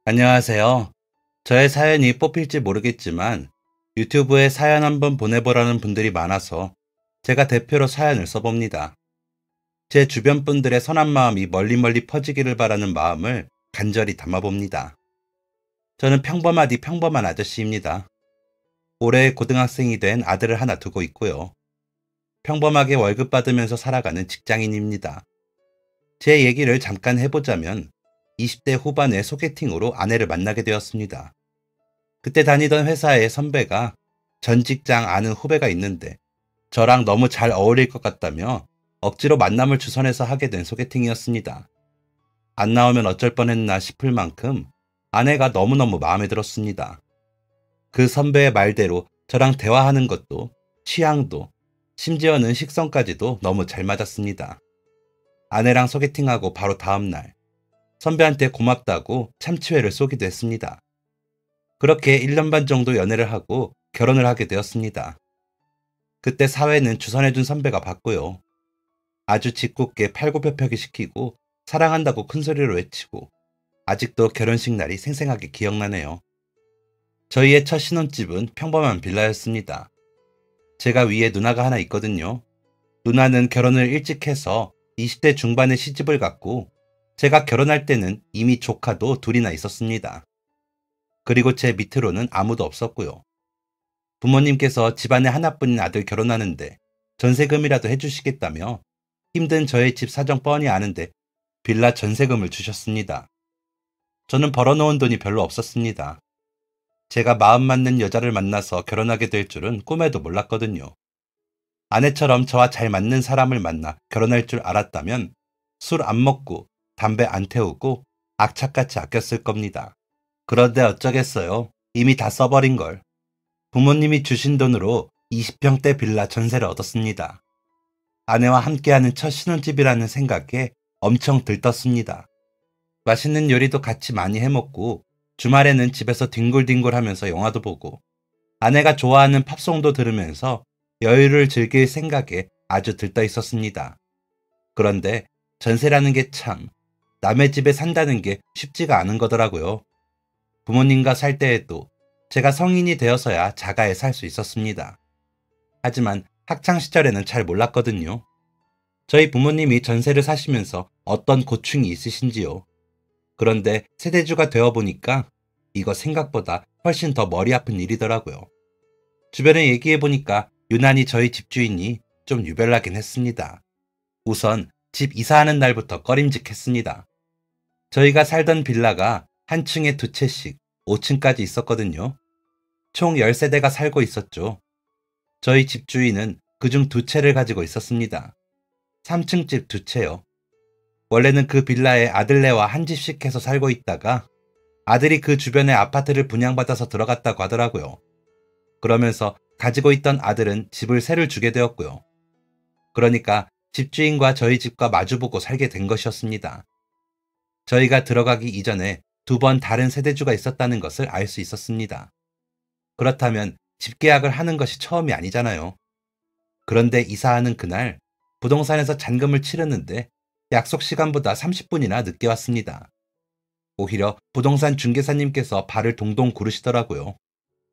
안녕하세요. 저의 사연이 뽑힐지 모르겠지만 유튜브에 사연 한번 보내보라는 분들이 많아서 제가 대표로 사연을 써봅니다. 제 주변 분들의 선한 마음이 멀리 퍼지기를 바라는 마음을 간절히 담아봅니다. 저는 평범하디 평범한 아저씨입니다. 올해 고등학생이 된 아들을 하나 두고 있고요. 평범하게 월급 받으면서 살아가는 직장인입니다. 제 얘기를 잠깐 해보자면 20대 후반에 소개팅으로 아내를 만나게 되었습니다. 그때 다니던 회사의 선배가 전 직장 아는 후배가 있는데 저랑 너무 잘 어울릴 것 같다며 억지로 만남을 주선해서 하게 된 소개팅이었습니다. 안 나오면 어쩔 뻔했나 싶을 만큼 아내가 너무너무 마음에 들었습니다. 그 선배의 말대로 저랑 대화하는 것도 취향도 심지어는 식성까지도 너무 잘 맞았습니다. 아내랑 소개팅하고 바로 다음날 선배한테 고맙다고 참치회를 쏘기도 했습니다. 그렇게 1년 반 정도 연애를 하고 결혼을 하게 되었습니다. 그때 사회는 주선해준 선배가 봤고요. 아주 짓궂게 팔굽혀펴기 시키고 사랑한다고 큰소리로 외치고 아직도 결혼식 날이 생생하게 기억나네요. 저희의 첫 신혼집은 평범한 빌라였습니다. 제가 위에 누나가 하나 있거든요. 누나는 결혼을 일찍 해서 20대 중반에 시집을 갔고 제가 결혼할 때는 이미 조카도 둘이나 있었습니다. 그리고 제 밑으로는 아무도 없었고요. 부모님께서 집안에 하나뿐인 아들 결혼하는데 전세금이라도 해주시겠다며 힘든 저의 집 사정 뻔히 아는데 빌라 전세금을 주셨습니다. 저는 벌어놓은 돈이 별로 없었습니다. 제가 마음 맞는 여자를 만나서 결혼하게 될 줄은 꿈에도 몰랐거든요. 아내처럼 저와 잘 맞는 사람을 만나 결혼할 줄 알았다면 술 안 먹고 담배 안 태우고 악착같이 아꼈을 겁니다. 그런데 어쩌겠어요. 이미 다 써버린 걸. 부모님이 주신 돈으로 20평대 빌라 전세를 얻었습니다. 아내와 함께하는 첫 신혼집이라는 생각에 엄청 들떴습니다. 맛있는 요리도 같이 많이 해먹고 주말에는 집에서 뒹굴뒹굴 하면서 영화도 보고 아내가 좋아하는 팝송도 들으면서 여유를 즐길 생각에 아주 들떠 있었습니다. 그런데 전세라는 게 참 남의 집에 산다는 게 쉽지가 않은 거더라고요. 부모님과 살 때에도 제가 성인이 되어서야 자가에 살 수 있었습니다. 하지만 학창 시절에는 잘 몰랐거든요. 저희 부모님이 전세를 사시면서 어떤 고충이 있으신지요. 그런데 세대주가 되어보니까 이거 생각보다 훨씬 더 머리 아픈 일이더라고요. 주변에 얘기해보니까 유난히 저희 집주인이 좀 유별나긴 했습니다. 우선 집 이사하는 날부터 꺼림직했습니다. 저희가 살던 빌라가 한 층에 두 채씩 5층까지 있었거든요. 총 10세대가 살고 있었죠. 저희 집주인은 그중 두 채를 가지고 있었습니다. 3층 집 두 채요. 원래는 그 빌라에 아들네와 한 집씩 해서 살고 있다가 아들이 그 주변에 아파트를 분양받아서 들어갔다고 하더라고요. 그러면서 가지고 있던 아들은 집을 새를 주게 되었고요. 그러니까 집주인과 저희 집과 마주보고 살게 된 것이었습니다. 저희가 들어가기 이전에 2번 다른 세대주가 있었다는 것을 알 수 있었습니다. 그렇다면 집계약을 하는 것이 처음이 아니잖아요. 그런데 이사하는 그날 부동산에서 잔금을 치르는데 약속 시간보다 30분이나 늦게 왔습니다. 오히려 부동산 중개사님께서 발을 동동 구르시더라고요.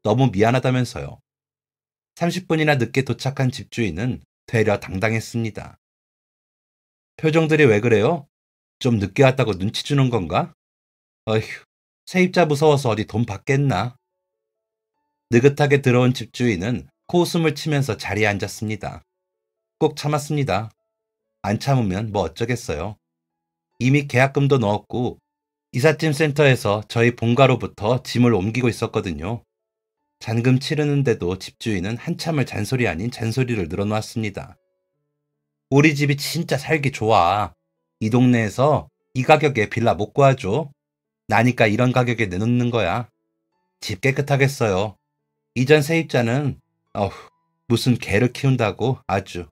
너무 미안하다면서요. 30분이나 늦게 도착한 집주인은 되려 당당했습니다. 표정들이 왜 그래요? 좀 늦게 왔다고 눈치 주는 건가? 어휴, 세입자 무서워서 어디 돈 받겠나? 느긋하게 들어온 집주인은 코웃음을 치면서 자리에 앉았습니다. 꼭 참았습니다. 안 참으면 뭐 어쩌겠어요. 이미 계약금도 넣었고 이삿짐 센터에서 저희 본가로부터 짐을 옮기고 있었거든요. 잔금 치르는데도 집주인은 한참을 잔소리 아닌 잔소리를 늘어놓았습니다. 우리 집이 진짜 살기 좋아. 이 동네에서 이 가격에 빌라 못 구하죠. 나니까 이런 가격에 내놓는 거야. 집 깨끗하겠어요. 이전 세입자는 어후, 무슨 개를 키운다고 아주.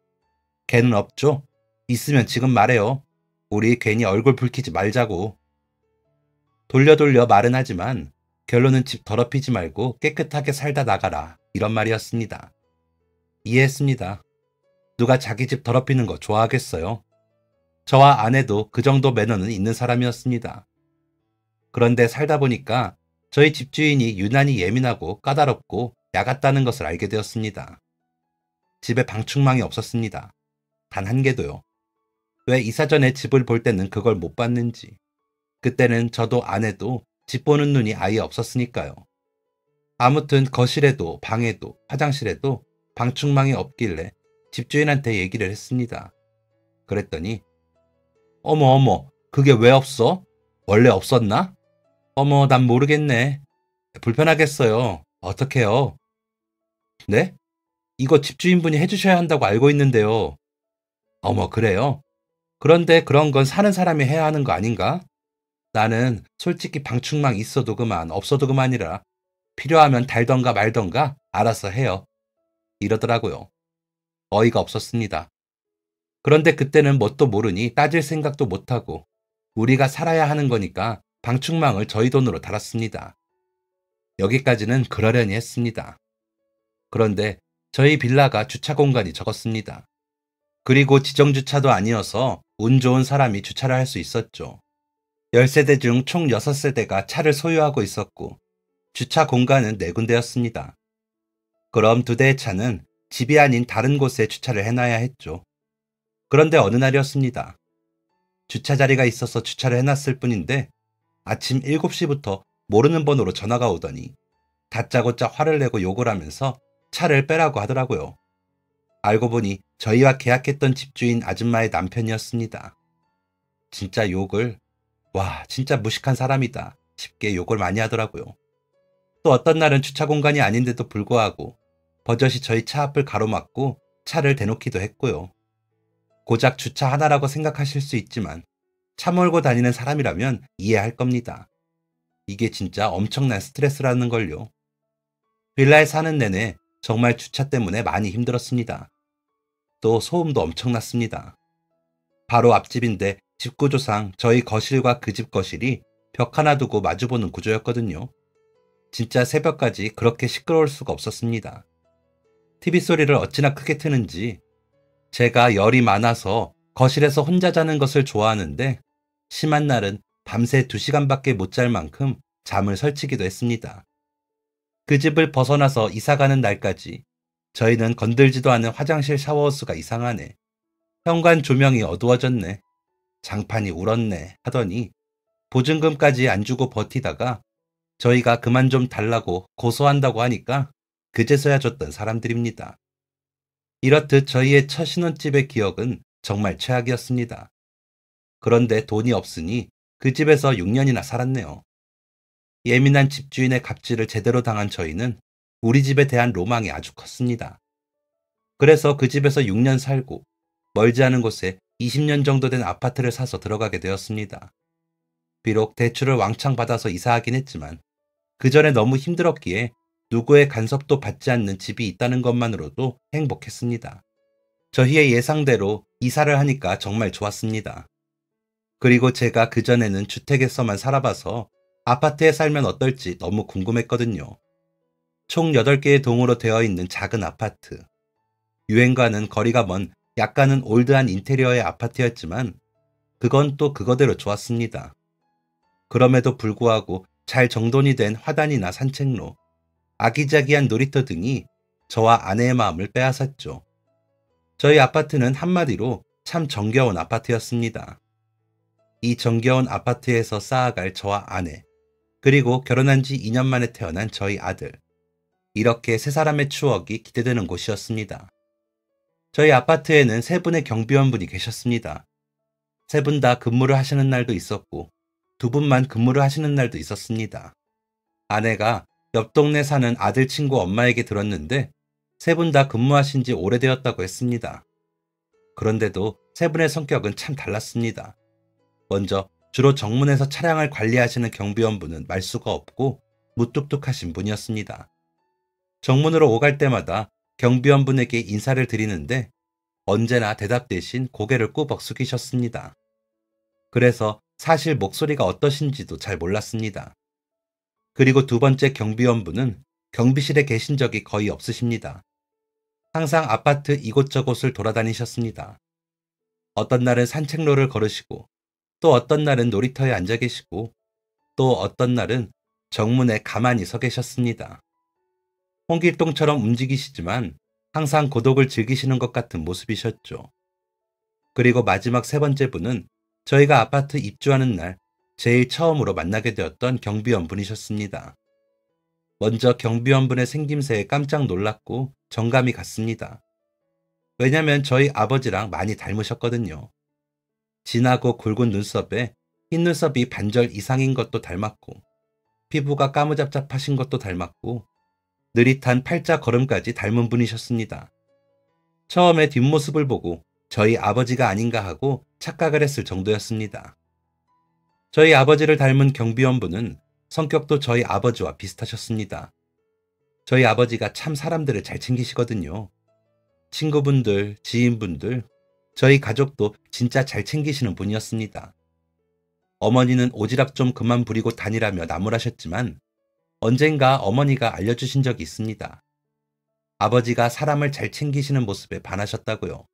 개는 없죠? 있으면 지금 말해요. 우리 괜히 얼굴 붉히지 말자고. 돌려 말은 하지만 결론은 집 더럽히지 말고 깨끗하게 살다 나가라. 이런 말이었습니다. 이해했습니다. 누가 자기 집 더럽히는 거 좋아하겠어요? 저와 아내도 그 정도 매너는 있는 사람이었습니다. 그런데 살다 보니까 저희 집주인이 유난히 예민하고 까다롭고 야같다는 것을 알게 되었습니다. 집에 방충망이 없었습니다. 단 한 개도요. 왜 이사 전에 집을 볼 때는 그걸 못 봤는지. 그때는 저도 아내도 집 보는 눈이 아예 없었으니까요. 아무튼 거실에도 방에도 화장실에도 방충망이 없길래 집주인한테 얘기를 했습니다. 그랬더니 어머 어머 그게 왜 없어? 원래 없었나? 어머 난 모르겠네. 불편하겠어요. 어떡해요? 네? 이거 집주인분이 해주셔야 한다고 알고 있는데요. 어머 그래요? 그런데 그런 건 사는 사람이 해야 하는 거 아닌가? 나는 솔직히 방충망 있어도 그만 없어도 그만이라 필요하면 달던가 말던가 알아서 해요. 이러더라고요. 어이가 없었습니다. 그런데 그때는 뭣도 모르니 따질 생각도 못하고 우리가 살아야 하는 거니까 방충망을 저희 돈으로 달았습니다. 여기까지는 그러려니 했습니다. 그런데 저희 빌라가 주차 공간이 적었습니다. 그리고 지정주차도 아니어서 운 좋은 사람이 주차를 할 수 있었죠. 10세대 중 총 6세대가 차를 소유하고 있었고 주차 공간은 4군데였습니다. 그럼 2대의 차는 집이 아닌 다른 곳에 주차를 해놔야 했죠. 그런데 어느 날이었습니다. 주차 자리가 있어서 주차를 해놨을 뿐인데 아침 7시부터 모르는 번호로 전화가 오더니 다짜고짜 화를 내고 욕을 하면서 차를 빼라고 하더라고요. 알고 보니 저희와 계약했던 집주인 아줌마의 남편이었습니다. 진짜 욕을, 와, 진짜 무식한 사람이다 싶게 욕을 많이 하더라고요. 또 어떤 날은 주차 공간이 아닌데도 불구하고 버젓이 저희 차 앞을 가로막고 차를 대놓기도 했고요. 고작 주차 하나라고 생각하실 수 있지만 차 몰고 다니는 사람이라면 이해할 겁니다. 이게 진짜 엄청난 스트레스라는 걸요. 빌라에 사는 내내 정말 주차 때문에 많이 힘들었습니다. 또 소음도 엄청났습니다. 바로 앞집인데 집 구조상 저희 거실과 그 집 거실이 벽 하나 두고 마주보는 구조였거든요. 진짜 새벽까지 그렇게 시끄러울 수가 없었습니다. TV 소리를 어찌나 크게 트는지 제가 열이 많아서 거실에서 혼자 자는 것을 좋아하는데 심한 날은 밤새 2시간밖에 못 잘 만큼 잠을 설치기도 했습니다. 그 집을 벗어나서 이사가는 날까지 저희는 건들지도 않은 화장실 샤워호스가 이상하네. 현관 조명이 어두워졌네. 장판이 울었네 하더니 보증금까지 안 주고 버티다가 저희가 그만 좀 달라고 고소한다고 하니까 그제서야 줬던 사람들입니다. 이렇듯 저희의 첫 신혼집의 기억은 정말 최악이었습니다. 그런데 돈이 없으니 그 집에서 6년이나 살았네요. 예민한 집주인의 갑질을 제대로 당한 저희는 우리 집에 대한 로망이 아주 컸습니다. 그래서 그 집에서 6년 살고 멀지 않은 곳에 20년 정도 된 아파트를 사서 들어가게 되었습니다. 비록 대출을 왕창 받아서 이사하긴 했지만 그 전에 너무 힘들었기에 누구의 간섭도 받지 않는 집이 있다는 것만으로도 행복했습니다. 저희의 예상대로 이사를 하니까 정말 좋았습니다. 그리고 제가 그전에는 주택에서만 살아봐서 아파트에 살면 어떨지 너무 궁금했거든요. 총 8개의 동으로 되어 있는 작은 아파트. 유행과는 거리가 먼 약간은 올드한 인테리어의 아파트였지만 그건 또 그거대로 좋았습니다. 그럼에도 불구하고 잘 정돈이 된 화단이나 산책로, 아기자기한 놀이터 등이 저와 아내의 마음을 빼앗았죠. 저희 아파트는 한마디로 참 정겨운 아파트였습니다. 이 정겨운 아파트에서 쌓아갈 저와 아내, 그리고 결혼한 지 2년 만에 태어난 저희 아들. 이렇게 세 사람의 추억이 기대되는 곳이었습니다. 저희 아파트에는 3분의 경비원분이 계셨습니다. 3분 다 근무를 하시는 날도 있었고 2분만 근무를 하시는 날도 있었습니다. 아내가 옆 동네 사는 아들 친구 엄마에게 들었는데 3분 다 근무하신 지 오래되었다고 했습니다. 그런데도 3분의 성격은 참 달랐습니다. 먼저 주로 정문에서 차량을 관리하시는 경비원분은 말수가 없고 무뚝뚝하신 분이었습니다. 정문으로 오갈 때마다 경비원분에게 인사를 드리는데 언제나 대답 대신 고개를 꾸벅 숙이셨습니다. 그래서 사실 목소리가 어떠신지도 잘 몰랐습니다. 그리고 2번째 경비원분은 경비실에 계신 적이 거의 없으십니다. 항상 아파트 이곳저곳을 돌아다니셨습니다. 어떤 날은 산책로를 걸으시고 또 어떤 날은 놀이터에 앉아 계시고 또 어떤 날은 정문에 가만히 서 계셨습니다. 홍길동처럼 움직이시지만 항상 고독을 즐기시는 것 같은 모습이셨죠. 그리고 마지막 세 번째 분은 저희가 아파트 입주하는 날 제일 처음으로 만나게 되었던 경비원 분이셨습니다. 먼저 경비원 분의 생김새에 깜짝 놀랐고 정감이 갔습니다. 왜냐면 저희 아버지랑 많이 닮으셨거든요. 진하고 굵은 눈썹에 흰 눈썹이 반절 이상인 것도 닮았고, 피부가 까무잡잡하신 것도 닮았고, 느릿한 팔자 걸음까지 닮은 분이셨습니다. 처음에 뒷모습을 보고 저희 아버지가 아닌가 하고 착각을 했을 정도였습니다. 저희 아버지를 닮은 경비원분은 성격도 저희 아버지와 비슷하셨습니다. 저희 아버지가 참 사람들을 잘 챙기시거든요. 친구분들, 지인분들, 저희 가족도 진짜 잘 챙기시는 분이었습니다. 어머니는 오지랖 좀 그만 부리고 다니라며 나무라셨지만 언젠가 어머니가 알려주신 적이 있습니다. 아버지가 사람을 잘 챙기시는 모습에 반하셨다고요.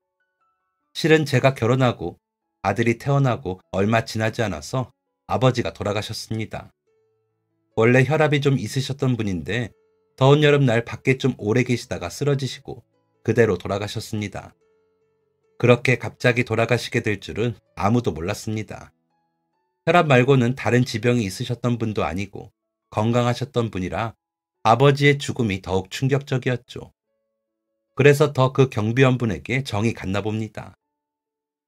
실은 제가 결혼하고 아들이 태어나고 얼마 지나지 않아서 아버지가 돌아가셨습니다. 원래 혈압이 좀 있으셨던 분인데 더운 여름날 밖에 좀 오래 계시다가 쓰러지시고 그대로 돌아가셨습니다. 그렇게 갑자기 돌아가시게 될 줄은 아무도 몰랐습니다. 혈압 말고는 다른 지병이 있으셨던 분도 아니고 건강하셨던 분이라 아버지의 죽음이 더욱 충격적이었죠. 그래서 더 그 경비원분에게 정이 갔나 봅니다.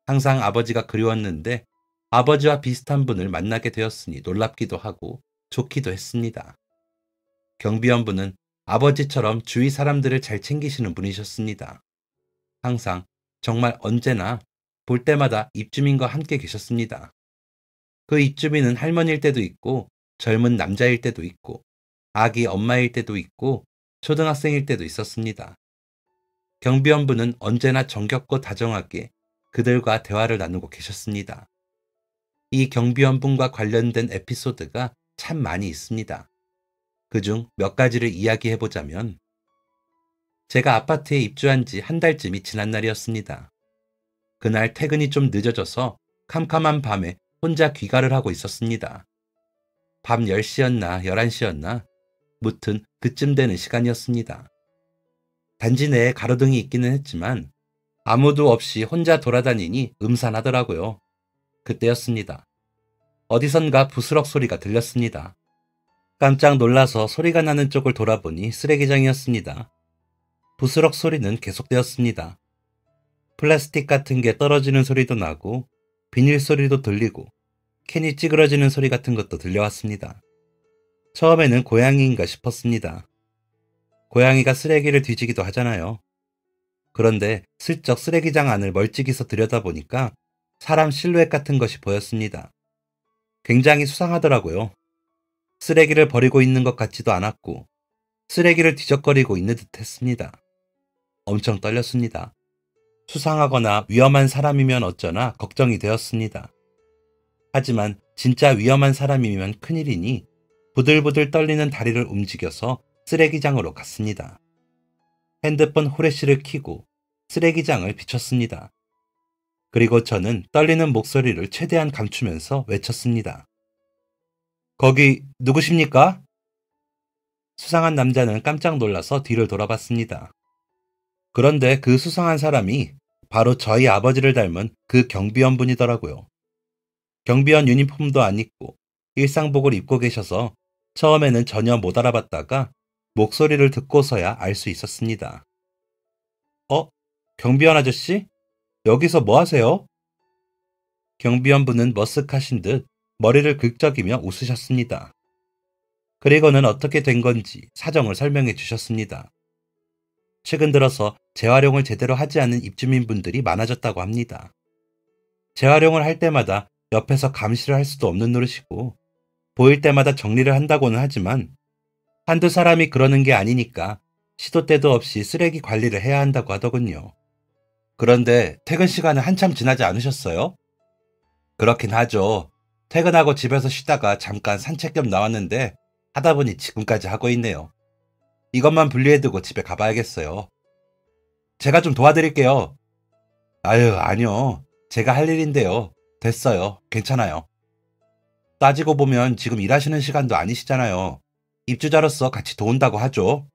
항상 아버지가 그리웠는데 아버지와 비슷한 분을 만나게 되었으니 놀랍기도 하고 좋기도 했습니다. 경비원분은 아버지처럼 주위 사람들을 잘 챙기시는 분이셨습니다. 항상 정말 언제나 볼 때마다 입주민과 함께 계셨습니다. 그 입주민은 할머니일 때도 있고 젊은 남자일 때도 있고 아기 엄마일 때도 있고 초등학생일 때도 있었습니다. 경비원분은 언제나 정겹고 다정하게 그들과 대화를 나누고 계셨습니다. 이 경비원분과 관련된 에피소드가 참 많이 있습니다. 그중 몇 가지를 이야기해보자면, 제가 아파트에 입주한 지 한 달쯤이 지난 날이었습니다. 그날 퇴근이 좀 늦어져서 캄캄한 밤에 혼자 귀가를 하고 있었습니다. 밤 10시였나 11시였나 무튼 그쯤 되는 시간이었습니다. 단지 내에 가로등이 있기는 했지만 아무도 없이 혼자 돌아다니니 음산하더라고요. 그때였습니다. 어디선가 부스럭 소리가 들렸습니다. 깜짝 놀라서 소리가 나는 쪽을 돌아보니 쓰레기장이었습니다. 부스럭 소리는 계속되었습니다. 플라스틱 같은 게 떨어지는 소리도 나고 비닐 소리도 들리고 캔이 찌그러지는 소리 같은 것도 들려왔습니다. 처음에는 고양이인가 싶었습니다. 고양이가 쓰레기를 뒤지기도 하잖아요. 그런데 슬쩍 쓰레기장 안을 멀찍이서 들여다보니까 사람 실루엣 같은 것이 보였습니다. 굉장히 수상하더라고요. 쓰레기를 버리고 있는 것 같지도 않았고 쓰레기를 뒤적거리고 있는 듯 했습니다. 엄청 떨렸습니다. 수상하거나 위험한 사람이면 어쩌나 걱정이 되었습니다. 하지만 진짜 위험한 사람이면 큰일이니 부들부들 떨리는 다리를 움직여서 쓰레기장으로 갔습니다. 핸드폰 후레쉬를 켜고 쓰레기장을 비췄습니다. 그리고 저는 떨리는 목소리를 최대한 감추면서 외쳤습니다. 거기 누구십니까? 수상한 남자는 깜짝 놀라서 뒤를 돌아봤습니다. 그런데 그 수상한 사람이 바로 저희 아버지를 닮은 그 경비원 분이더라고요. 경비원 유니폼도 안 입고 일상복을 입고 계셔서 처음에는 전혀 못 알아봤다가 목소리를 듣고서야 알 수 있었습니다. 경비원 아저씨? 여기서 뭐 하세요? 경비원 분은 머쓱하신 듯 머리를 긁적이며 웃으셨습니다. 그리고는 어떻게 된 건지 사정을 설명해 주셨습니다. 최근 들어서 재활용을 제대로 하지 않은 입주민분들이 많아졌다고 합니다. 재활용을 할 때마다 옆에서 감시를 할 수도 없는 노릇이고 보일 때마다 정리를 한다고는 하지만 한두 사람이 그러는 게 아니니까 시도 때도 없이 쓰레기 관리를 해야 한다고 하더군요. 그런데 퇴근 시간은 한참 지나지 않으셨어요? 그렇긴 하죠. 퇴근하고 집에서 쉬다가 잠깐 산책 겸 나왔는데 하다 보니 지금까지 하고 있네요. 이것만 분리해두고 집에 가봐야겠어요. 제가 좀 도와드릴게요. 아유, 아니요. 제가 할 일인데요. 됐어요. 괜찮아요. 따지고 보면 지금 일하시는 시간도 아니시잖아요. 입주자로서 같이 도운다고 하죠.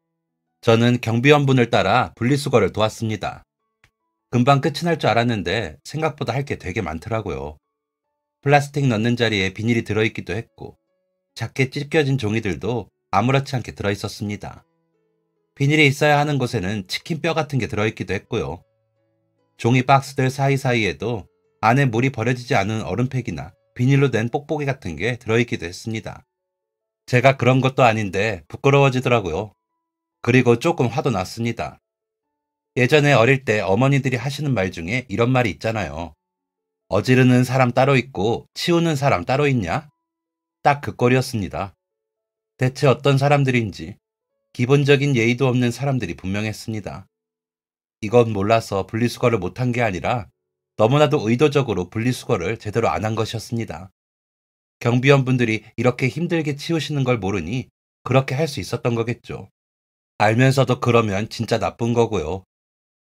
저는 경비원분을 따라 분리수거를 도왔습니다. 금방 끝이 날 줄 알았는데 생각보다 할 게 되게 많더라고요. 플라스틱 넣는 자리에 비닐이 들어있기도 했고, 작게 찢겨진 종이들도 아무렇지 않게 들어있었습니다. 비닐이 있어야 하는 곳에는 치킨 뼈 같은 게 들어있기도 했고요. 종이 박스들 사이사이에도 안에 물이 버려지지 않은 얼음팩이나 비닐로 된 뽁뽁이 같은 게 들어있기도 했습니다. 제가 그런 것도 아닌데 부끄러워지더라고요. 그리고 조금 화도 났습니다. 예전에 어릴 때 어머니들이 하시는 말 중에 이런 말이 있잖아요. 어지르는 사람 따로 있고 치우는 사람 따로 있냐? 딱 그 꼴이었습니다. 대체 어떤 사람들인지 기본적인 예의도 없는 사람들이 분명했습니다. 이건 몰라서 분리수거를 못한 게 아니라 너무나도 의도적으로 분리수거를 제대로 안 한 것이었습니다. 경비원분들이 이렇게 힘들게 치우시는 걸 모르니 그렇게 할 수 있었던 거겠죠. 알면서도 그러면 진짜 나쁜 거고요.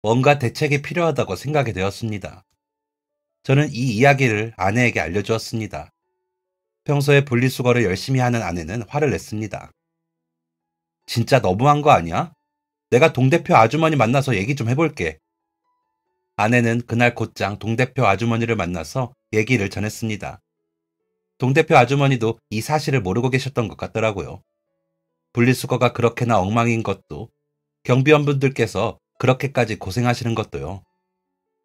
뭔가 대책이 필요하다고 생각이 되었습니다. 저는 이 이야기를 아내에게 알려주었습니다. 평소에 분리수거를 열심히 하는 아내는 화를 냈습니다. 진짜 너무한 거 아니야? 내가 동대표 아주머니 만나서 얘기 좀 해볼게. 아내는 그날 곧장 동대표 아주머니를 만나서 얘기를 전했습니다. 동대표 아주머니도 이 사실을 모르고 계셨던 것 같더라고요. 분리수거가 그렇게나 엉망인 것도, 경비원분들께서 그렇게까지 고생하시는 것도요.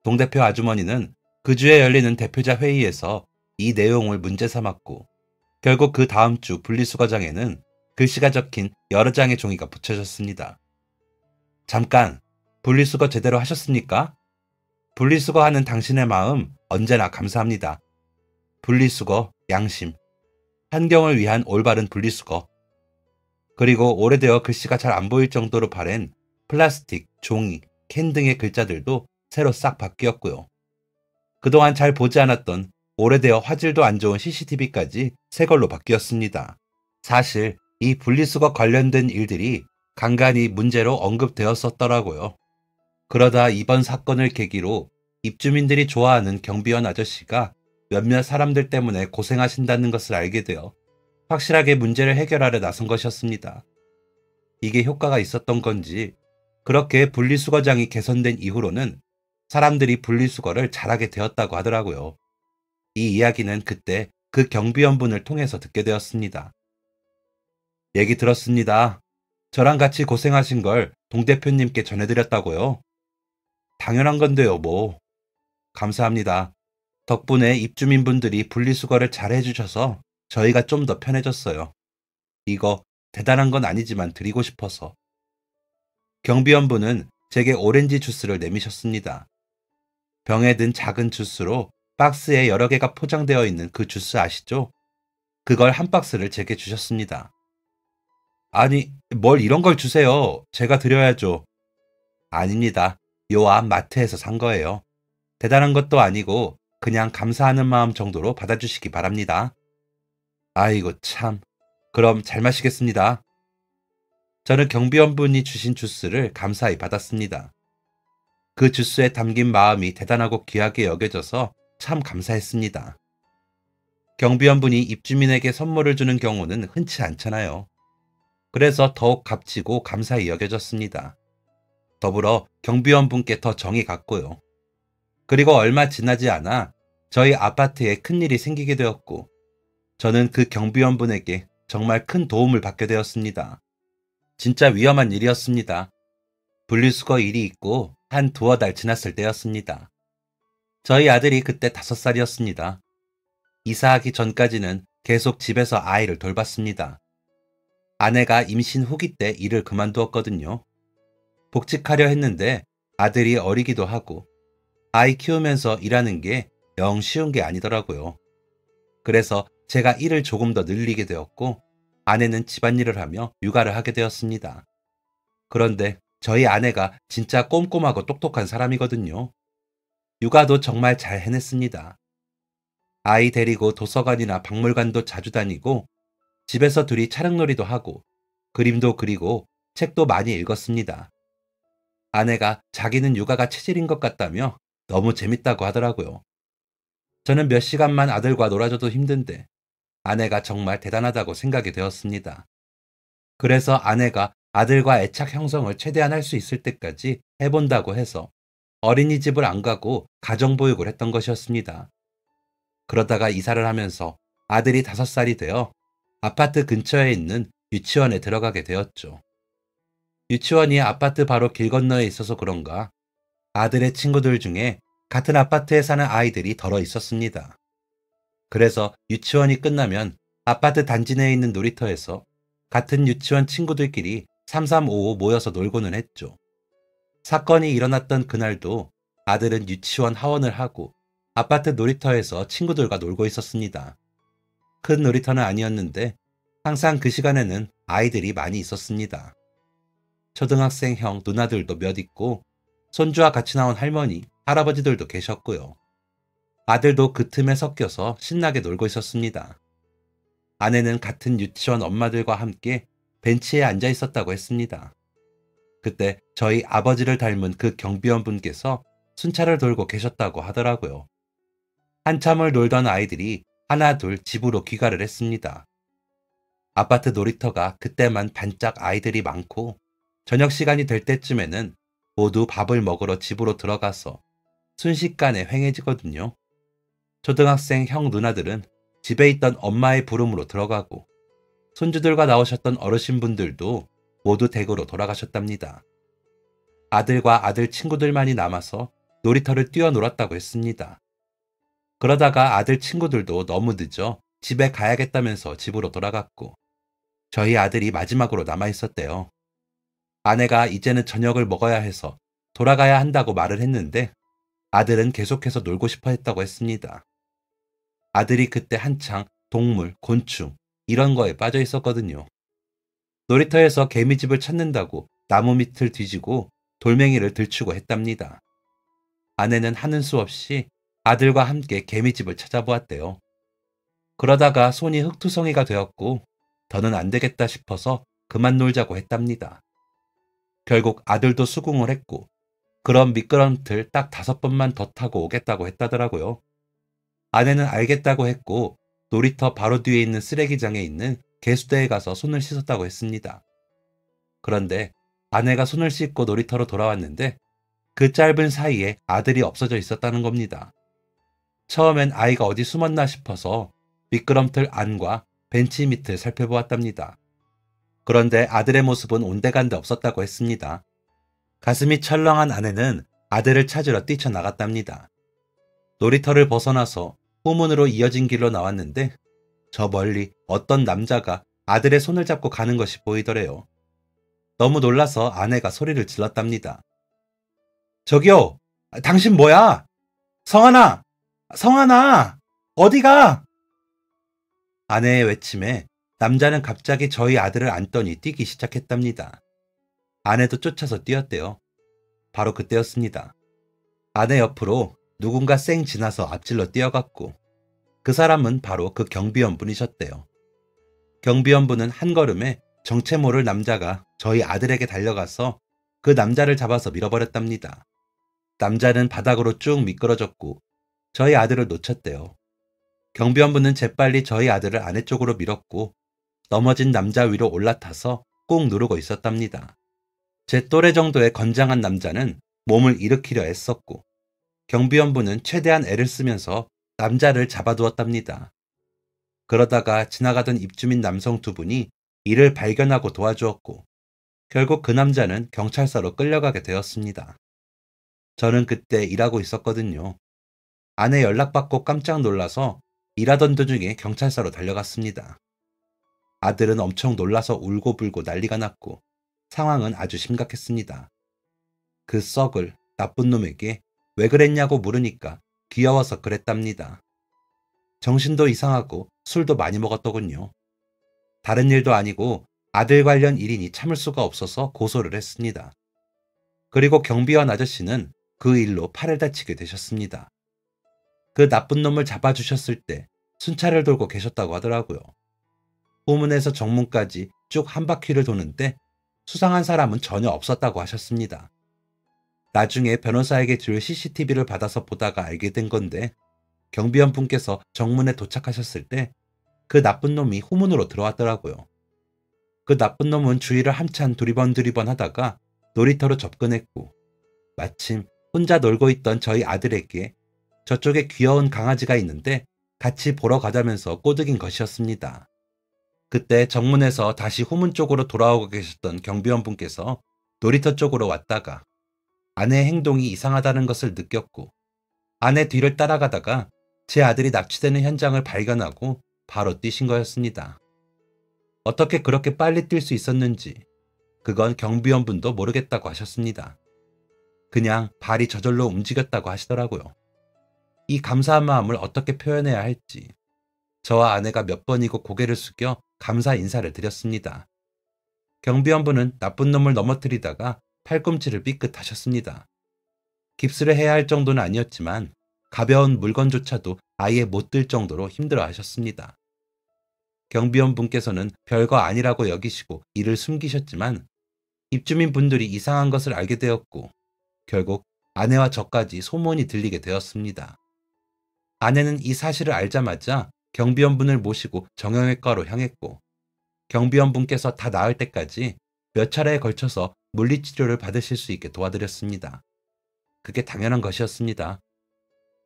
동대표 아주머니는 그 주에 열리는 대표자 회의에서 이 내용을 문제 삼았고, 결국 그 다음 주 분리수거장에는 글씨가 적힌 여러 장의 종이가 붙여졌습니다. 잠깐, 분리수거 제대로 하셨습니까? 분리수거하는 당신의 마음 언제나 감사합니다. 분리수거, 양심, 환경을 위한 올바른 분리수거. 그리고 오래되어 글씨가 잘 안 보일 정도로 바랜 플라스틱, 종이, 캔 등의 글자들도 새로 싹 바뀌었고요. 그동안 잘 보지 않았던 오래되어 화질도 안 좋은 CCTV까지 새 걸로 바뀌었습니다. 사실 이 분리수거 관련된 일들이 간간히 문제로 언급되었었더라고요. 그러다 이번 사건을 계기로 입주민들이 좋아하는 경비원 아저씨가 몇몇 사람들 때문에 고생하신다는 것을 알게 되어 확실하게 문제를 해결하려 나선 것이었습니다. 이게 효과가 있었던 건지 그렇게 분리수거장이 개선된 이후로는 사람들이 분리수거를 잘하게 되었다고 하더라고요. 이 이야기는 그때 그 경비원분을 통해서 듣게 되었습니다. 얘기 들었습니다. 저랑 같이 고생하신 걸 동 대표님께 전해드렸다고요? 당연한 건데요, 뭐. 감사합니다. 덕분에 입주민분들이 분리수거를 잘 해주셔서 저희가 좀 더 편해졌어요. 이거 대단한 건 아니지만 드리고 싶어서. 경비원분은 제게 오렌지 주스를 내미셨습니다. 병에 든 작은 주스로 박스에 여러 개가 포장되어 있는 그 주스 아시죠? 그걸 한 박스를 제게 주셨습니다. 아니, 뭘 이런 걸 주세요. 제가 드려야죠. 아닙니다. 요 앞 마트에서 산 거예요. 대단한 것도 아니고 그냥 감사하는 마음 정도로 받아주시기 바랍니다. 아이고 참. 그럼 잘 마시겠습니다. 저는 경비원분이 주신 주스를 감사히 받았습니다. 그 주스에 담긴 마음이 대단하고 귀하게 여겨져서 참 감사했습니다. 경비원분이 입주민에게 선물을 주는 경우는 흔치 않잖아요. 그래서 더욱 값지고 감사히 여겨졌습니다. 더불어 경비원분께 더 정이 갔고요. 그리고 얼마 지나지 않아 저희 아파트에 큰일이 생기게 되었고, 저는 그 경비원분에게 정말 큰 도움을 받게 되었습니다. 진짜 위험한 일이었습니다. 분리수거 일이 있고 한 두어 달 지났을 때였습니다. 저희 아들이 그때 5살이었습니다. 이사하기 전까지는 계속 집에서 아이를 돌봤습니다. 아내가 임신 후기 때 일을 그만두었거든요. 복직하려 했는데 아들이 어리기도 하고 아이 키우면서 일하는 게 영 쉬운 게 아니더라고요. 그래서 제가 일을 조금 더 늘리게 되었고 아내는 집안일을 하며 육아를 하게 되었습니다. 그런데 저희 아내가 진짜 꼼꼼하고 똑똑한 사람이거든요. 육아도 정말 잘 해냈습니다. 아이 데리고 도서관이나 박물관도 자주 다니고 집에서 둘이 차량놀이도 하고 그림도 그리고 책도 많이 읽었습니다. 아내가 자기는 육아가 체질인 것 같다며 너무 재밌다고 하더라고요. 저는 몇 시간만 아들과 놀아줘도 힘든데 아내가 정말 대단하다고 생각이 되었습니다. 그래서 아내가 아들과 애착 형성을 최대한 할 수 있을 때까지 해본다고 해서 어린이집을 안 가고 가정보육을 했던 것이었습니다. 그러다가 이사를 하면서 아들이 5살이 되어 아파트 근처에 있는 유치원에 들어가게 되었죠. 유치원이 아파트 바로 길 건너에 있어서 그런가 아들의 친구들 중에 같은 아파트에 사는 아이들이 덜어 있었습니다. 그래서 유치원이 끝나면 아파트 단지 내에 있는 놀이터에서 같은 유치원 친구들끼리 3355 모여서 놀고는 했죠. 사건이 일어났던 그날도 아들은 유치원 하원을 하고 아파트 놀이터에서 친구들과 놀고 있었습니다. 큰 놀이터는 아니었는데 항상 그 시간에는 아이들이 많이 있었습니다. 초등학생 형, 누나들도 몇 있고 손주와 같이 나온 할머니, 할아버지들도 계셨고요. 아들도 그 틈에 섞여서 신나게 놀고 있었습니다. 아내는 같은 유치원 엄마들과 함께 벤치에 앉아 있었다고 했습니다. 그때 저희 아버지를 닮은 그 경비원 분께서 순찰을 돌고 계셨다고 하더라고요. 한참을 놀던 아이들이 하나 둘 집으로 귀가를 했습니다. 아파트 놀이터가 그때만 반짝 아이들이 많고 저녁 시간이 될 때쯤에는 모두 밥을 먹으러 집으로 들어가서 순식간에 휑해지거든요. 초등학생 형 누나들은 집에 있던 엄마의 부름으로 들어가고 손주들과 나오셨던 어르신분들도 모두 댁으로 돌아가셨답니다. 아들과 아들 친구들만이 남아서 놀이터를 뛰어놀았다고 했습니다. 그러다가 아들 친구들도 너무 늦어 집에 가야겠다면서 집으로 돌아갔고 저희 아들이 마지막으로 남아있었대요. 아내가 이제는 저녁을 먹어야 해서 돌아가야 한다고 말을 했는데 아들은 계속해서 놀고 싶어 했다고 했습니다. 아들이 그때 한창 동물, 곤충 이런 거에 빠져 있었거든요. 놀이터에서 개미집을 찾는다고 나무 밑을 뒤지고 돌멩이를 들추고 했답니다. 아내는 하는 수 없이 아들과 함께 개미집을 찾아보았대요. 그러다가 손이 흙투성이가 되었고 더는 안 되겠다 싶어서 그만 놀자고 했답니다. 결국 아들도 수긍을 했고 그런 미끄럼틀 딱 5번만 더 타고 오겠다고 했다더라고요. 아내는 알겠다고 했고 놀이터 바로 뒤에 있는 쓰레기장에 있는 개수대에 가서 손을 씻었다고 했습니다. 그런데 아내가 손을 씻고 놀이터로 돌아왔는데 그 짧은 사이에 아들이 없어져 있었다는 겁니다. 처음엔 아이가 어디 숨었나 싶어서 미끄럼틀 안과 벤치 밑을 살펴보았답니다. 그런데 아들의 모습은 온데간데 없었다고 했습니다. 가슴이 철렁한 아내는 아들을 찾으러 뛰쳐나갔답니다. 놀이터를 벗어나서 후문으로 이어진 길로 나왔는데 저 멀리 어떤 남자가 아들의 손을 잡고 가는 것이 보이더래요. 너무 놀라서 아내가 소리를 질렀답니다. 저기요! 당신 뭐야? 성하나! 성하나! 어디가? 아내의 외침에 남자는 갑자기 저희 아들을 안더니 뛰기 시작했답니다. 아내도 쫓아서 뛰었대요. 바로 그때였습니다. 아내 옆으로 누군가 쌩 지나서 앞질러 뛰어갔고 그 사람은 바로 그 경비원 분이셨대요. 경비원 분은 한 걸음에 정체 모를 남자가 저희 아들에게 달려가서 그 남자를 잡아서 밀어버렸답니다. 남자는 바닥으로 쭉 미끄러졌고 저희 아들을 놓쳤대요. 경비원 분은 재빨리 저희 아들을 아내 쪽으로 밀었고 넘어진 남자 위로 올라타서 꾹 누르고 있었답니다. 제 또래 정도의 건장한 남자는 몸을 일으키려 애썼고 경비원분은 최대한 애를 쓰면서 남자를 잡아두었답니다. 그러다가 지나가던 입주민 남성 2분이 이를 발견하고 도와주었고 결국 그 남자는 경찰서로 끌려가게 되었습니다. 저는 그때 일하고 있었거든요. 아내 연락받고 깜짝 놀라서 일하던 도중에 경찰서로 달려갔습니다. 아들은 엄청 놀라서 울고불고 난리가 났고 상황은 아주 심각했습니다. 그 썩을 나쁜 놈에게 왜 그랬냐고 물으니까 귀여워서 그랬답니다. 정신도 이상하고 술도 많이 먹었더군요. 다른 일도 아니고 아들 관련 일이니 참을 수가 없어서 고소를 했습니다. 그리고 경비원 아저씨는 그 일로 팔을 다치게 되셨습니다. 그 나쁜 놈을 잡아주셨을 때 순찰을 돌고 계셨다고 하더라고요. 후문에서 정문까지 쭉 한 바퀴를 도는데 수상한 사람은 전혀 없었다고 하셨습니다. 나중에 변호사에게 줄 CCTV를 받아서 보다가 알게 된 건데 경비원 분께서 정문에 도착하셨을 때 그 나쁜 놈이 후문으로 들어왔더라고요. 그 나쁜 놈은 주위를 한참 두리번 하다가 놀이터로 접근했고 마침 혼자 놀고 있던 저희 아들에게 저쪽에 귀여운 강아지가 있는데 같이 보러 가자면서 꼬드긴 것이었습니다. 그때 정문에서 다시 후문 쪽으로 돌아오고 계셨던 경비원 분께서 놀이터 쪽으로 왔다가 아내의 행동이 이상하다는 것을 느꼈고 아내 뒤를 따라가다가 제 아들이 납치되는 현장을 발견하고 바로 뛰신 거였습니다. 어떻게 그렇게 빨리 뛸 수 있었는지 그건 경비원 분도 모르겠다고 하셨습니다. 그냥 발이 저절로 움직였다고 하시더라고요. 이 감사한 마음을 어떻게 표현해야 할지 저와 아내가 몇 번이고 고개를 숙여 감사 인사를 드렸습니다. 경비원분은 나쁜 놈을 넘어뜨리다가 팔꿈치를 삐끗하셨습니다. 깁스를 해야 할 정도는 아니었지만 가벼운 물건조차도 아예 못 들 정도로 힘들어 하셨습니다. 경비원분께서는 별거 아니라고 여기시고 이를 숨기셨지만 입주민 분들이 이상한 것을 알게 되었고 결국 아내와 저까지 소문이 들리게 되었습니다. 아내는 이 사실을 알자마자 경비원분을 모시고 정형외과로 향했고 경비원분께서 다 나을 때까지 몇 차례에 걸쳐서 물리치료를 받으실 수 있게 도와드렸습니다. 그게 당연한 것이었습니다.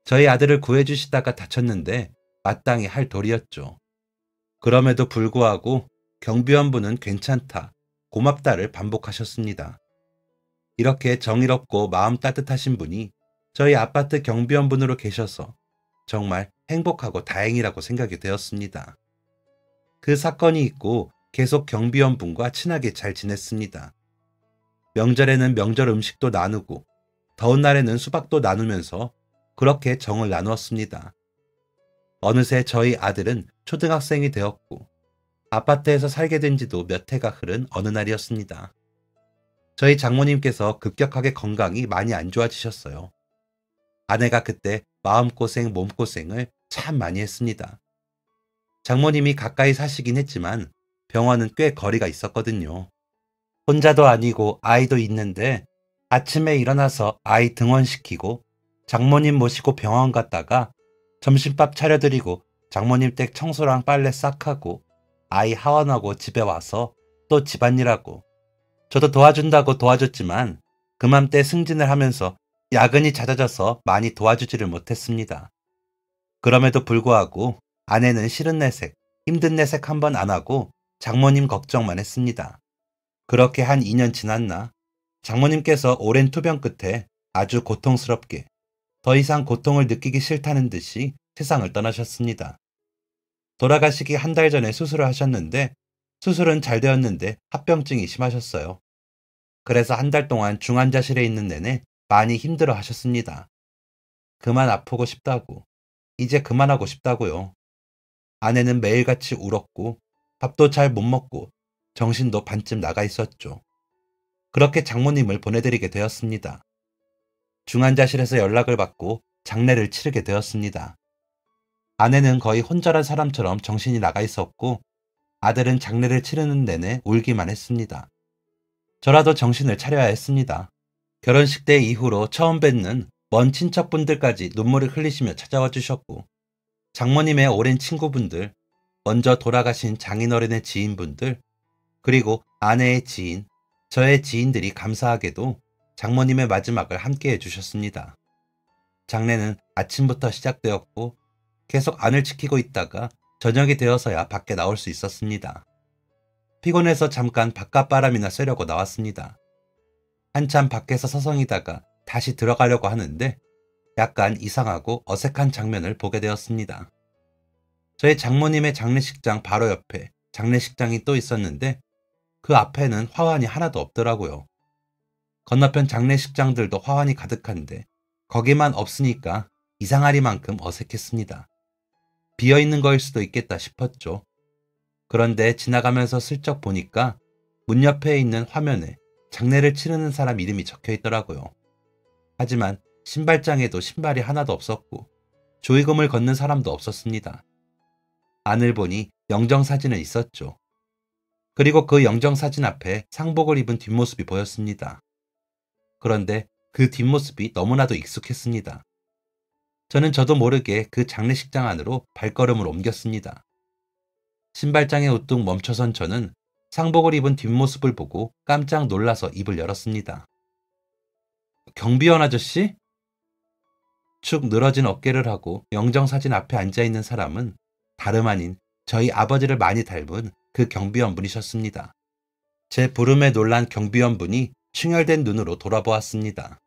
저희 아들을 구해주시다가 다쳤는데 마땅히 할 도리였죠. 그럼에도 불구하고 경비원분은 괜찮다, 고맙다를 반복하셨습니다. 이렇게 정의롭고 마음 따뜻하신 분이 저희 아파트 경비원분으로 계셔서 정말 행복하고 다행이라고 생각이 되었습니다. 그 사건이 있고 계속 경비원분과 친하게 잘 지냈습니다. 명절에는 명절 음식도 나누고 더운 날에는 수박도 나누면서 그렇게 정을 나누었습니다. 어느새 저희 아들은 초등학생이 되었고 아파트에서 살게 된 지도 몇 해가 흐른 어느 날이었습니다. 저희 장모님께서 급격하게 건강이 많이 안 좋아지셨어요. 아내가 그때 마음고생, 몸고생을 참 많이 했습니다. 장모님이 가까이 사시긴 했지만 병원은 꽤 거리가 있었거든요. 혼자도 아니고 아이도 있는데 아침에 일어나서 아이 등원시키고 장모님 모시고 병원 갔다가 점심밥 차려드리고 장모님 댁 청소랑 빨래 싹 하고 아이 하원하고 집에 와서 또 집안일하고 저도 도와준다고 도와줬지만 그맘때 승진을 하면서 야근이 잦아져서 많이 도와주지를 못했습니다. 그럼에도 불구하고 아내는 싫은 내색, 힘든 내색 한 번 안 하고 장모님 걱정만 했습니다. 그렇게 한 2년 지났나 장모님께서 오랜 투병 끝에 아주 고통스럽게 더 이상 고통을 느끼기 싫다는 듯이 세상을 떠나셨습니다. 돌아가시기 한 달 전에 수술을 하셨는데 수술은 잘 되었는데 합병증이 심하셨어요. 그래서 한 달 동안 중환자실에 있는 내내 많이 힘들어 하셨습니다. 그만 아프고 싶다고, 이제 그만하고 싶다고요. 아내는 매일같이 울었고 밥도 잘 못 먹고 정신도 반쯤 나가 있었죠. 그렇게 장모님을 보내드리게 되었습니다. 중환자실에서 연락을 받고 장례를 치르게 되었습니다. 아내는 거의 혼자란 사람처럼 정신이 나가 있었고 아들은 장례를 치르는 내내 울기만 했습니다. 저라도 정신을 차려야 했습니다. 결혼식 때 이후로 처음 뵙는 먼 친척분들까지 눈물을 흘리시며 찾아와 주셨고 장모님의 오랜 친구분들, 먼저 돌아가신 장인어른의 지인분들, 그리고 아내의 지인, 저의 지인들이 감사하게도 장모님의 마지막을 함께 해주셨습니다. 장례는 아침부터 시작되었고 계속 안을 지키고 있다가 저녁이 되어서야 밖에 나올 수 있었습니다. 피곤해서 잠깐 바깥바람이나 쐬려고 나왔습니다. 한참 밖에서 서성이다가 다시 들어가려고 하는데 약간 이상하고 어색한 장면을 보게 되었습니다. 저희 장모님의 장례식장 바로 옆에 장례식장이 또 있었는데 그 앞에는 화환이 하나도 없더라고요. 건너편 장례식장들도 화환이 가득한데 거기만 없으니까 이상하리만큼 어색했습니다. 비어있는 거일 수도 있겠다 싶었죠. 그런데 지나가면서 슬쩍 보니까 문 옆에 있는 화면에 장례를 치르는 사람 이름이 적혀 있더라고요. 하지만 신발장에도 신발이 하나도 없었고 조이금을 걷는 사람도 없었습니다. 안을 보니 영정사진은 있었죠. 그리고 그 영정사진 앞에 상복을 입은 뒷모습이 보였습니다. 그런데 그 뒷모습이 너무나도 신발장에 우뚝 멈춰선 저는 상복을 입은 뒷모습을 보고 깜짝 놀라서 입을 열었습니다. 경비원 아저씨? 축 늘어진 어깨를 하고 영정사진 앞에 앉아있는 사람은 다름 아닌 저희 아버지를 많이 닮은 그 경비원분이셨습니다. 제 부름에 놀란 경비원분이 충혈된 눈으로 돌아보았습니다.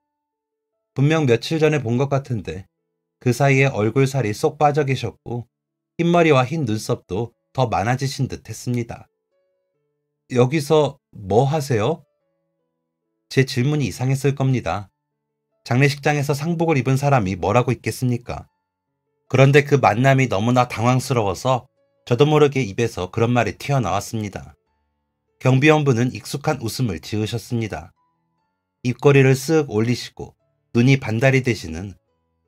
분명 며칠 전에 본 것 같은데 그 사이에 얼굴살이 쏙 빠져 계셨고 흰머리와 흰 눈썹도 더 많아지신 듯 했습니다. 여기서 뭐 하세요? 제 질문이 이상했을 겁니다. 장례식장에서 상복을 입은 사람이 뭐라고 있겠습니까? 그런데 그 만남이 너무나 당황스러워서 저도 모르게 입에서 그런 말이 튀어나왔습니다. 경비원분은 익숙한 웃음을 지으셨습니다. 입꼬리를 쓱 올리시고 눈이 반달이 되시는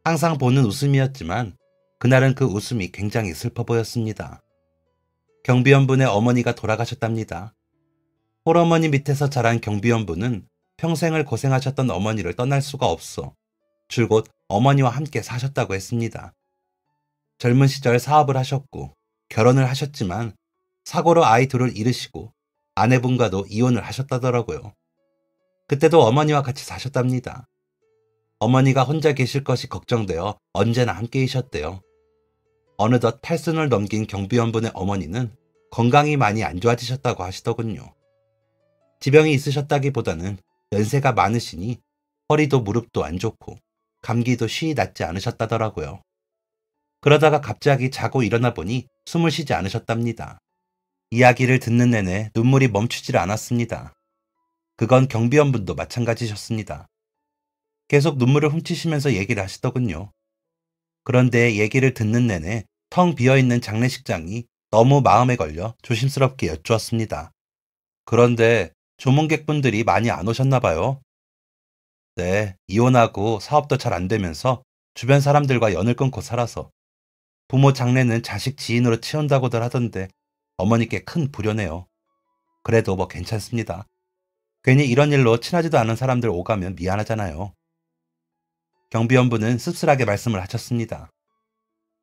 항상 보는 웃음이었지만 그날은 그 웃음이 굉장히 슬퍼 보였습니다. 경비원분의 어머니가 돌아가셨답니다. 홀어머니 밑에서 자란 경비원분은 평생을 고생하셨던 어머니를 떠날 수가 없어 줄곧 어머니와 함께 사셨다고 했습니다. 젊은 시절 사업을 하셨고 결혼을 하셨지만 사고로 아이 둘을 잃으시고 아내분과도 이혼을 하셨다더라고요. 그때도 어머니와 같이 사셨답니다. 어머니가 혼자 계실 것이 걱정되어 언제나 함께이셨대요. 어느덧 8순을 넘긴 경비원분의 어머니는 건강이 많이 안 좋아지셨다고 하시더군요. 지병이 있으셨다기보다는 연세가 많으시니 허리도 무릎도 안 좋고 감기도 쉬이 낫지 않으셨다더라고요. 그러다가 갑자기 자고 일어나 보니 숨을 쉬지 않으셨답니다. 이야기를 듣는 내내 눈물이 멈추질 않았습니다. 그건 경비원분도 마찬가지셨습니다. 계속 눈물을 훔치시면서 얘기를 하시더군요. 그런데 얘기를 듣는 내내 텅 비어있는 장례식장이 너무 마음에 걸려 조심스럽게 여쭈었습니다. 그런데 조문객분들이 많이 안 오셨나 봐요. 네, 이혼하고 사업도 잘 안 되면서 주변 사람들과 연을 끊고 살아서 부모 장례는 자식 지인으로 치운다고들 하던데 어머니께 큰 불효네요. 그래도 뭐 괜찮습니다. 괜히 이런 일로 친하지도 않은 사람들 오가면 미안하잖아요. 경비원분은 씁쓸하게 말씀을 하셨습니다.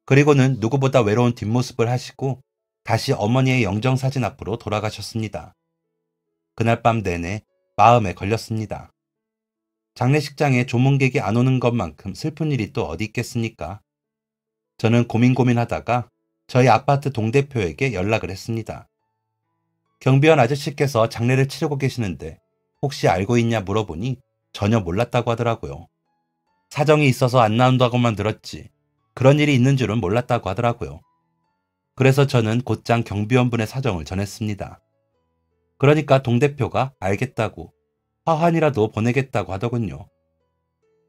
그리고는 누구보다 외로운 뒷모습을 하시고 다시 어머니의 영정사진 앞으로 돌아가셨습니다. 그날 밤 내내 마음에 걸렸습니다. 장례식장에 조문객이 안 오는 것만큼 슬픈 일이 또 어디 있겠습니까? 저는 고민하다가 저희 아파트 동대표에게 연락을 했습니다. 경비원 아저씨께서 장례를 치르고 계시는데 혹시 알고 있냐 물어보니 전혀 몰랐다고 하더라고요. 사정이 있어서 안 나온다고만 들었지 그런 일이 있는 줄은 몰랐다고 하더라고요. 그래서 저는 곧장 경비원분의 사정을 전했습니다. 그러니까 동대표가 알겠다고 화환이라도 보내겠다고 하더군요.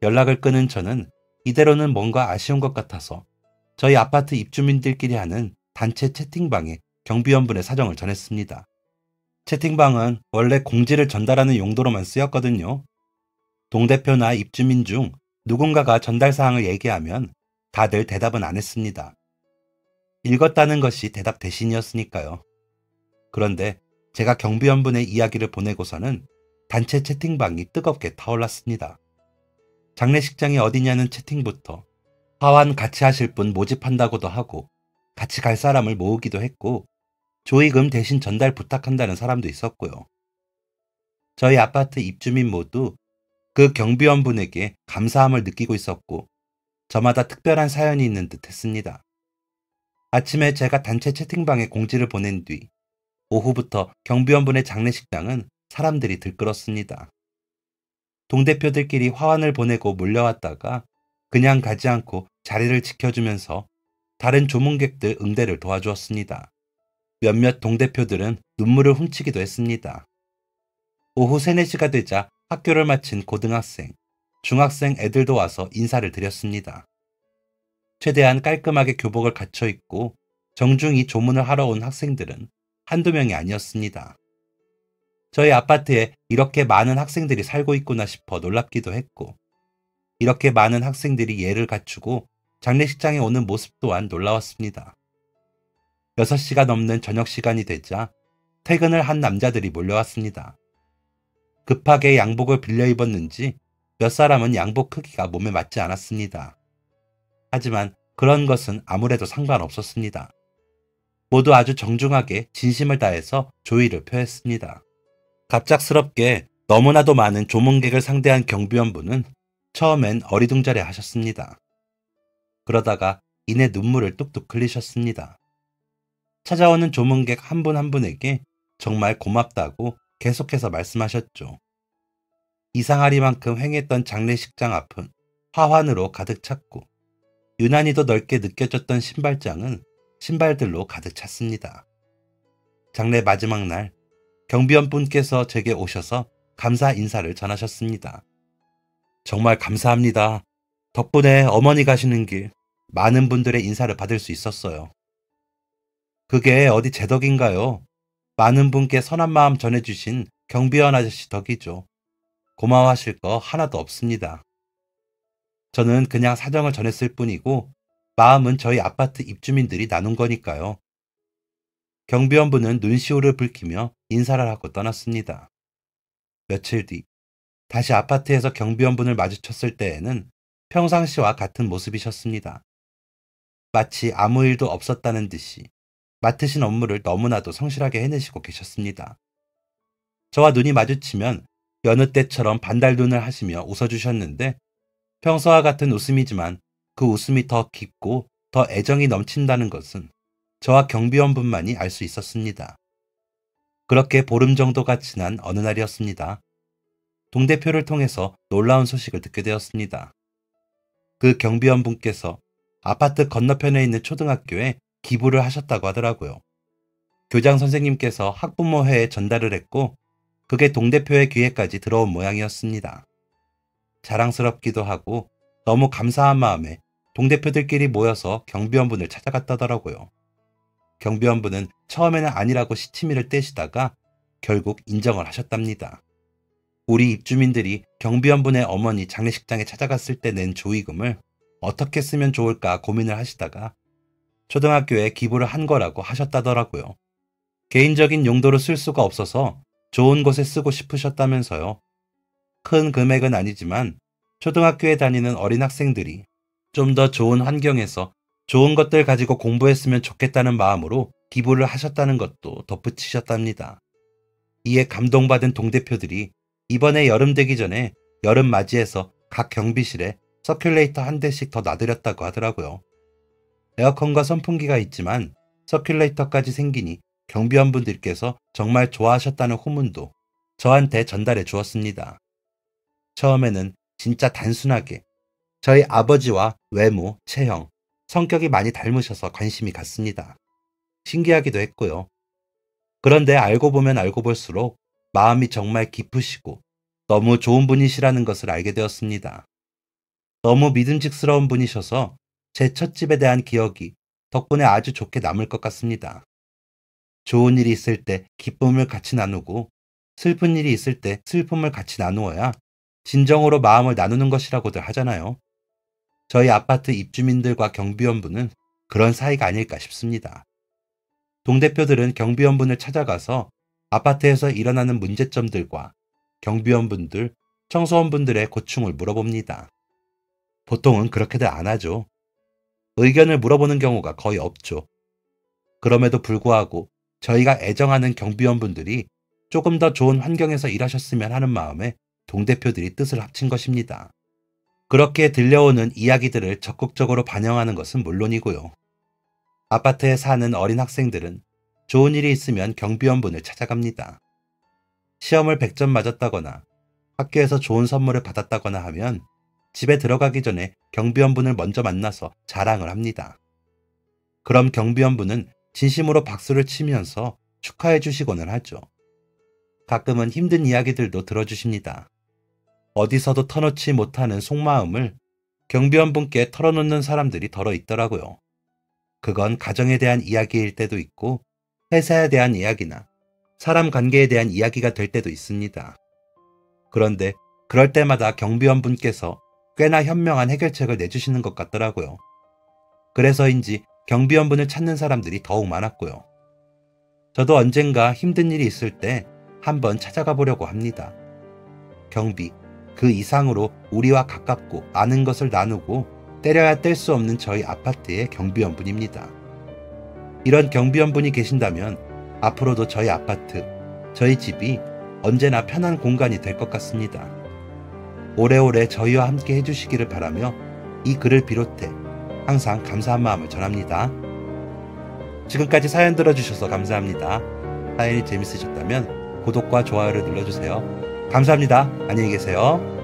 연락을 끊은 저는 이대로는 뭔가 아쉬운 것 같아서 저희 아파트 입주민들끼리 하는 단체 채팅방에 경비원분의 사정을 전했습니다. 채팅방은 원래 공지를 전달하는 용도로만 쓰였거든요. 동대표나 입주민 중 누군가가 전달 사항을 얘기하면 다들 대답은 안 했습니다. 읽었다는 것이 대답 대신이었으니까요. 그런데 제가 경비원분의 이야기를 보내고서는 단체 채팅방이 뜨겁게 타올랐습니다. 장례식장이 어디냐는 채팅부터 화환 같이 하실 분 모집한다고도 하고 같이 갈 사람을 모으기도 했고 조의금 대신 전달 부탁한다는 사람도 있었고요. 저희 아파트 입주민 모두 그 경비원분에게 감사함을 느끼고 있었고 저마다 특별한 사연이 있는 듯 했습니다. 아침에 제가 단체 채팅방에 공지를 보낸 뒤 오후부터 경비원분의 장례식장은 사람들이 들끓었습니다. 동대표들끼리 화환을 보내고 몰려왔다가 그냥 가지 않고 자리를 지켜주면서 다른 조문객들 응대를 도와주었습니다. 몇몇 동대표들은 눈물을 훔치기도 했습니다. 오후 3, 4시가 되자 학교를 마친 고등학생, 중학생 애들도 와서 인사를 드렸습니다. 최대한 깔끔하게 교복을 갖춰 입고 정중히 조문을 하러 온 학생들은 한두 명이 아니었습니다. 저희 아파트에 이렇게 많은 학생들이 살고 있구나 싶어 놀랍기도 했고 이렇게 많은 학생들이 예를 갖추고 장례식장에 오는 모습 또한 놀라웠습니다. 6시가 넘는 저녁 시간이 되자 퇴근을 한 남자들이 몰려왔습니다. 급하게 양복을 빌려 입었는지 몇 사람은 양복 크기가 몸에 맞지 않았습니다. 하지만 그런 것은 아무래도 상관없었습니다. 모두 아주 정중하게 진심을 다해서 조의를 표했습니다. 갑작스럽게 너무나도 많은 조문객을 상대한 경비원분은 처음엔 어리둥절해 하셨습니다. 그러다가 이내 눈물을 뚝뚝 흘리셨습니다. 찾아오는 조문객 한 분 한 분에게 정말 고맙다고 계속해서 말씀하셨죠. 이상하리만큼 횡했던 장례식장 앞은 화환으로 가득 찼고 유난히도 넓게 느껴졌던 신발장은 신발들로 가득 찼습니다. 장례 마지막 날 경비원분께서 제게 오셔서 감사 인사를 전하셨습니다. 정말 감사합니다. 덕분에 어머니 가시는 길 많은 분들의 인사를 받을 수 있었어요. 그게 어디 제 덕인가요? 많은 분께 선한 마음 전해주신 경비원 아저씨 덕이죠. 고마워하실 거 하나도 없습니다. 저는 그냥 사정을 전했을 뿐이고 마음은 저희 아파트 입주민들이 나눈 거니까요. 경비원분은 눈시울을 붉히며 인사를 하고 떠났습니다. 며칠 뒤 다시 아파트에서 경비원분을 마주쳤을 때에는 평상시와 같은 모습이셨습니다. 마치 아무 일도 없었다는 듯이 맡으신 업무를 너무나도 성실하게 해내시고 계셨습니다. 저와 눈이 마주치면 여느 때처럼 반달눈을 하시며 웃어주셨는데 평소와 같은 웃음이지만 그 웃음이 더 깊고 더 애정이 넘친다는 것은 저와 경비원분만이 알 수 있었습니다. 그렇게 보름 정도가 지난 어느 날이었습니다. 동대표를 통해서 놀라운 소식을 듣게 되었습니다. 그 경비원분께서 아파트 건너편에 있는 초등학교에 기부를 하셨다고 하더라고요. 교장 선생님께서 학부모회에 전달을 했고 그게 동대표의 귀에까지 들어온 모양이었습니다. 자랑스럽기도 하고 너무 감사한 마음에 동대표들끼리 모여서 경비원분을 찾아갔다더라고요. 경비원분은 처음에는 아니라고 시치미를 떼시다가 결국 인정을 하셨답니다. 우리 입주민들이 경비원분의 어머니 장례식장에 찾아갔을 때 낸 조의금을 어떻게 쓰면 좋을까 고민을 하시다가 초등학교에 기부를 한 거라고 하셨다더라고요. 개인적인 용도로 쓸 수가 없어서 좋은 곳에 쓰고 싶으셨다면서요. 큰 금액은 아니지만 초등학교에 다니는 어린 학생들이 좀 더 좋은 환경에서 좋은 것들 가지고 공부했으면 좋겠다는 마음으로 기부를 하셨다는 것도 덧붙이셨답니다. 이에 감동받은 동대표들이 이번에 여름 되기 전에 여름 맞이해서 각 경비실에 서큘레이터 한 대씩 더 놔드렸다고 하더라고요. 에어컨과 선풍기가 있지만 서큘레이터까지 생기니 경비원분들께서 정말 좋아하셨다는 후문도 저한테 전달해 주었습니다. 처음에는 진짜 단순하게 저희 아버지와 외모, 체형, 성격이 많이 닮으셔서 관심이 갔습니다. 신기하기도 했고요. 그런데 알고 보면 알고 볼수록 마음이 정말 깊으시고 너무 좋은 분이시라는 것을 알게 되었습니다. 너무 믿음직스러운 분이셔서 제 첫집에 대한 기억이 덕분에 아주 좋게 남을 것 같습니다. 좋은 일이 있을 때 기쁨을 같이 나누고 슬픈 일이 있을 때 슬픔을 같이 나누어야 진정으로 마음을 나누는 것이라고들 하잖아요. 저희 아파트 입주민들과 경비원분은 그런 사이가 아닐까 싶습니다. 동대표들은 경비원분을 찾아가서 아파트에서 일어나는 문제점들과 경비원분들, 청소원분들의 고충을 물어봅니다. 보통은 그렇게들 안 하죠. 의견을 물어보는 경우가 거의 없죠. 그럼에도 불구하고 저희가 애정하는 경비원분들이 조금 더 좋은 환경에서 일하셨으면 하는 마음에 동대표들이 뜻을 합친 것입니다. 그렇게 들려오는 이야기들을 적극적으로 반영하는 것은 물론이고요. 아파트에 사는 어린 학생들은 좋은 일이 있으면 경비원분을 찾아갑니다. 시험을 100점 맞았다거나 학교에서 좋은 선물을 받았다거나 하면 집에 들어가기 전에 경비원분을 먼저 만나서 자랑을 합니다. 그럼 경비원분은 진심으로 박수를 치면서 축하해 주시고는 하죠. 가끔은 힘든 이야기들도 들어주십니다. 어디서도 터놓지 못하는 속마음을 경비원분께 털어놓는 사람들이 더러 있더라고요. 그건 가정에 대한 이야기일 때도 있고 회사에 대한 이야기나 사람 관계에 대한 이야기가 될 때도 있습니다. 그런데 그럴 때마다 경비원분께서 꽤나 현명한 해결책을 내주시는 것 같더라고요. 그래서인지 경비원분을 찾는 사람들이 더욱 많았고요. 저도 언젠가 힘든 일이 있을 때 한번 찾아가 보려고 합니다. 경비, 그 이상으로 우리와 가깝고 아는 것을 나누고 때려야 뗄 수 없는 저희 아파트의 경비원분입니다. 이런 경비원분이 계신다면 앞으로도 저희 아파트, 저희 집이 언제나 편한 공간이 될 것 같습니다. 오래오래 저희와 함께 해주시기를 바라며 이 글을 비롯해 항상 감사한 마음을 전합니다. 지금까지 사연 들어주셔서 감사합니다. 사연이 재밌으셨다면 구독과 좋아요를 눌러주세요. 감사합니다. 안녕히 계세요.